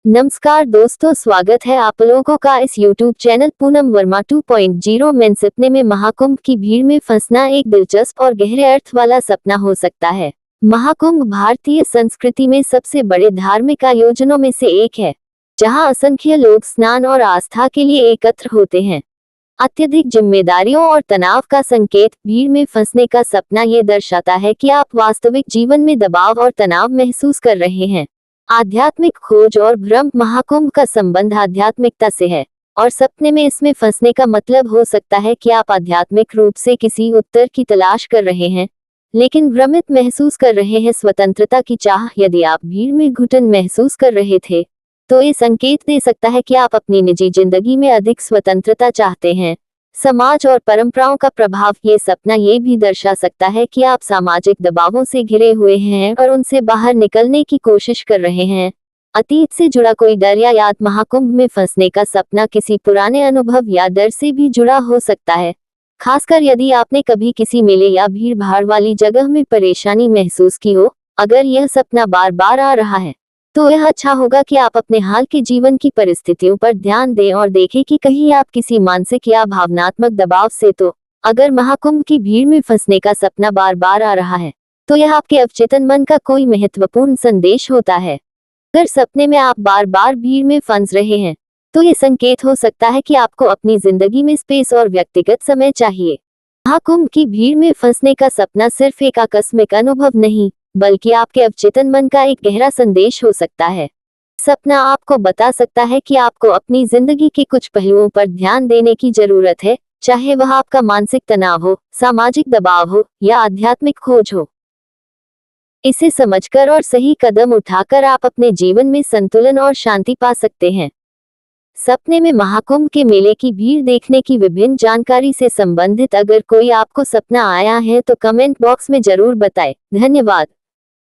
नमस्कार दोस्तों, स्वागत है आप लोगों का इस YouTube चैनल पूनम वर्मा 2.0 में। सपने में महाकुंभ की भीड़ में फंसना एक दिलचस्प और गहरे अर्थ वाला सपना हो सकता है। महाकुंभ भारतीय संस्कृति में सबसे बड़े धार्मिक आयोजनों में से एक है, जहां असंख्य लोग स्नान और आस्था के लिए एकत्र होते हैं। अत्यधिक जिम्मेदारियों और तनाव का संकेत। भीड़ में फंसने का सपना ये दर्शाता है कि आप वास्तविक जीवन में दबाव और तनाव महसूस कर रहे हैं। आध्यात्मिक खोज और भ्रम। महाकुंभ का संबंध आध्यात्मिकता से है, और सपने में इसमें फंसने का मतलब हो सकता है कि आप आध्यात्मिक रूप से किसी उत्तर की तलाश कर रहे हैं, लेकिन भ्रमित महसूस कर रहे हैं। स्वतंत्रता की चाह। यदि आप भीड़ में घुटन महसूस कर रहे थे, तो ये संकेत दे सकता है कि आप अपनी निजी जिंदगी में अधिक स्वतंत्रता चाहते हैं। समाज और परंपराओं का प्रभाव। ये सपना ये भी दर्शा सकता है कि आप सामाजिक दबावों से घिरे हुए हैं और उनसे बाहर निकलने की कोशिश कर रहे हैं। अतीत से जुड़ा कोई डर या याद। महाकुंभ में फंसने का सपना किसी पुराने अनुभव या डर से भी जुड़ा हो सकता है, खासकर यदि आपने कभी किसी मेले या भीड़ भाड़ वाली जगह में परेशानी महसूस की हो। अगर यह सपना बार बार आ रहा है, तो यह अच्छा होगा कि आप अपने हाल के जीवन की परिस्थितियों पर ध्यान दें और देखें कि कहीं आप किसी मानसिक या भावनात्मक दबाव से तो। अगर महाकुंभ की भीड़ में फंसने का सपना बार बार आ रहा है, तो यह आपके अवचेतन मन का कोई महत्वपूर्ण संदेश होता है। अगर सपने में आप बार बार भीड़ में फंस रहे हैं, तो ये संकेत हो सकता है कि आपको अपनी जिंदगी में स्पेस और व्यक्तिगत समय चाहिए। महाकुंभ की भीड़ में फंसने का सपना सिर्फ एक आकस्मिक अनुभव नहीं, बल्कि आपके अवचेतन मन का एक गहरा संदेश हो सकता है। सपना आपको बता सकता है कि आपको अपनी जिंदगी के कुछ पहलुओं पर ध्यान देने की जरूरत है, चाहे वह आपका मानसिक तनाव हो, सामाजिक दबाव हो या आध्यात्मिक खोज हो। इसे समझकर और सही कदम उठाकर आप अपने जीवन में संतुलन और शांति पा सकते हैं। सपने में महाकुंभ के मेले की भीड़ देखने की विभिन्न जानकारी से संबंधित अगर कोई आपको सपना आया है तो कमेंट बॉक्स में जरूर बताएं। धन्यवाद।